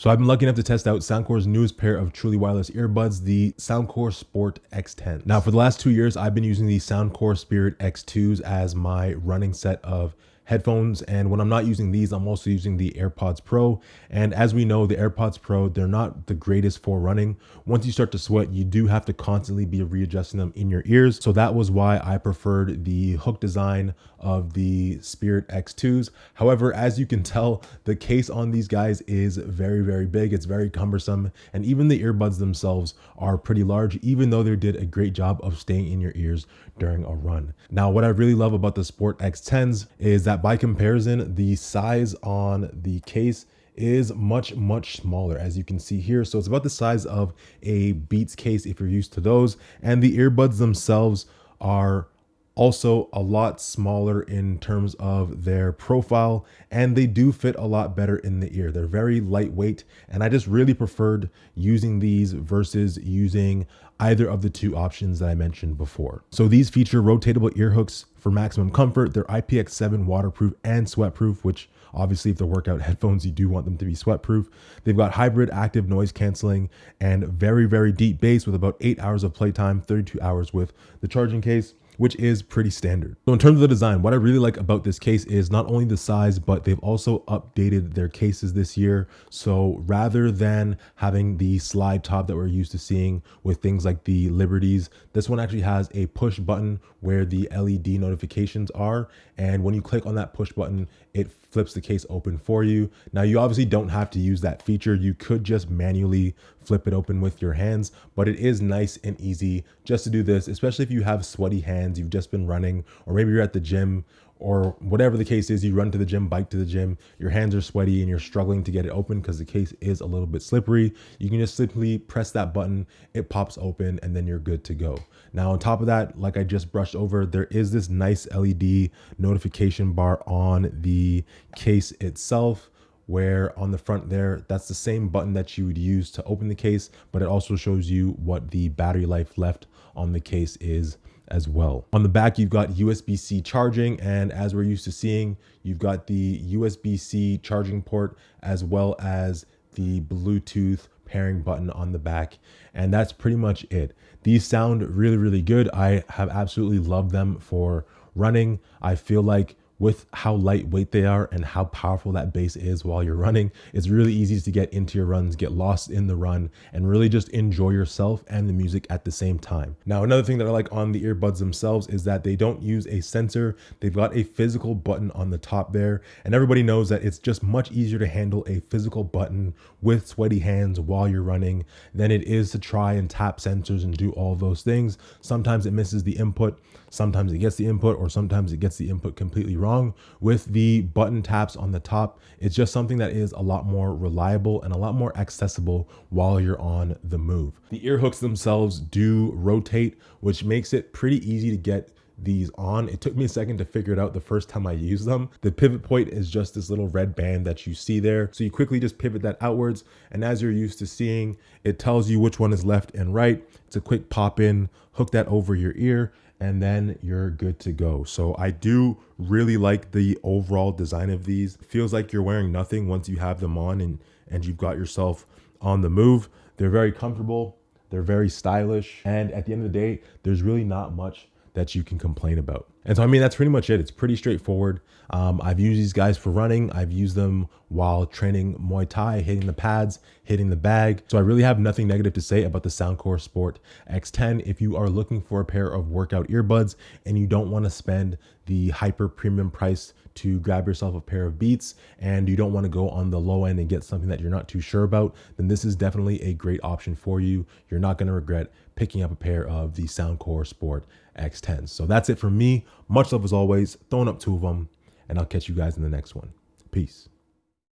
So I've been lucky enough to test out Soundcore's newest pair of truly wireless earbuds, the Soundcore Sport X10. Now for the last 2 years, I've been using the Soundcore Spirit X2s as my running set of headphones, and when I'm not using these, I'm also using the AirPods Pro. And as we know, the AirPods Pro, they're not the greatest for running. Once you start to sweat, you do have to constantly be readjusting them in your ears. So that was why I preferred the hook design of the Spirit X2s. However, as you can tell, the case on these guys is very big. It's very cumbersome, and even the earbuds themselves are pretty large, even though they did a great job of staying in your ears during a run. Now, what I really love about the Sport X10s is that by comparison, the size on the case is much smaller, as you can see here. So it's about the size of a Beats case if you're used to those, and the earbuds themselves are also a lot smaller in terms of their profile, and they do fit a lot better in the ear. They're very lightweight, and I just really preferred using these versus using either of the two options that I mentioned before. So these feature rotatable ear hooks for maximum comfort. They're IPX7 waterproof and sweatproof, which obviously if they're workout headphones, you do want them to be sweatproof. They've got hybrid active noise canceling and very deep bass with about 8 hours of playtime, 32 hours with the charging case, which is pretty standard. So in terms of the design, what I really like about this case is not only the size, but they've also updated their cases this year. So rather than having the slide top that we're used to seeing with things like the Liberties, this one actually has a push button where the LED notifications are. And when you click on that push button, it flips the case open for you. Now, you obviously don't have to use that feature. You could just manually flip it open with your hands, but it is nice and easy just to do this, especially if you have sweaty hands, you've just been running, or maybe you're at the gym, or whatever the case is, you run to the gym, bike to the gym, your hands are sweaty and you're struggling to get it open because the case is a little bit slippery. You can just simply press that button, it pops open, and then you're good to go. Now, on top of that, like I just brushed over, there is this nice LED notification bar on the case itself, where on the front there, that's the same button that you would use to open the case, but it also shows you what the battery life left on the case is as well. On the back, you've got USB-C charging, and as we're used to seeing, you've got the USB-C charging port as well as the Bluetooth pairing button on the back, and that's pretty much it. These sound really good. I have absolutely loved them for running. I feel like with how lightweight they are and how powerful that bass is while you're running, it's really easy to get into your runs, get lost in the run, and really just enjoy yourself and the music at the same time. Now, another thing that I like on the earbuds themselves is that they don't use a sensor. They've got a physical button on the top there, and everybody knows that it's just much easier to handle a physical button with sweaty hands while you're running than it is to try and tap sensors and do all those things. Sometimes it misses the input, sometimes it gets the input, or sometimes it gets the input completely wrong. With the button taps on the top, it's just something that is a lot more reliable and a lot more accessible while you're on the move. The ear hooks themselves do rotate, which makes it pretty easy to get these on. It took me a second to figure it out the first time I used them. The pivot point is just this little red band that you see there. So you quickly just pivot that outwards, and as you're used to seeing, it tells you which one is left and right. It's a quick pop in, hook that over your ear, and then you're good to go. So I do really like the overall design of these. It feels like you're wearing nothing once you have them on and you've got yourself on the move. They're very comfortable, they're very stylish, and at the end of the day, there's really not much that you can complain about. And so, I mean, that's pretty much it. It's pretty straightforward. I've used these guys for running. I've used them while training Muay Thai, hitting the pads, hitting the bag. So I really have nothing negative to say about the Soundcore Sport X10. If you are looking for a pair of workout earbuds and you don't want to spend the hyper premium price to grab yourself a pair of Beats, and you don't want to go on the low end and get something that you're not too sure about, then this is definitely a great option for you. You're not going to regret picking up a pair of the Soundcore Sport X10. So that's it for me. Much love as always, throwing up 2 of them, and I'll catch you guys in the next one. Peace.